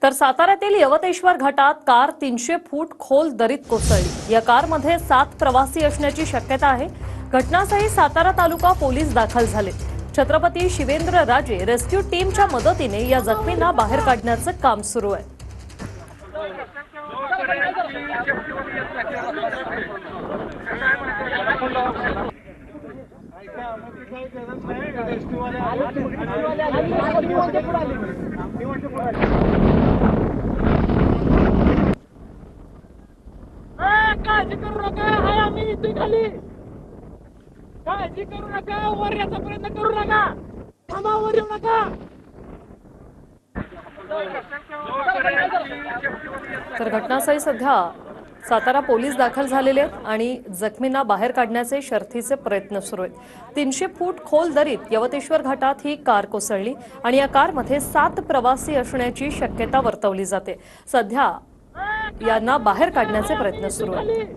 तर साताऱ्यातील यवतेश्वर घाटात कार 300 फूट खोल दरीत कोसळली। या कारमध्ये 7 प्रवासी असण्याची शक्यता आहे। घटनास्थळी सातारा तालुका पोलीस दाखल झाले। छत्रपती शिवेंद्र राजे रेस्क्यू टीमच्या मदतीने या जखमींना बाहेर काढण्याचं काम सुरू आहे। काळजी करू नका, हाय आम्ही इथे खाली। काळजी करू नका, वर याचा प्रयत्न करू नका, थांबा, वर येऊ नका। तर घटनास्थळी सध्या सातारा पोलीस दाखल झालेले आहेत आणि जखमींना बाहेर काढण्याचे शर्थीचे प्रयत्न सुरू आहेत। 300 फूट खोल दरीत यवतेश्वर घाटात ही कार कोसळली आणि या कारमध्ये 7 प्रवासी असण्याची शक्यता वर्तवली जाते। सध्या यांना बाहेर काढण्याचे प्रयत्न सुरू आहेत।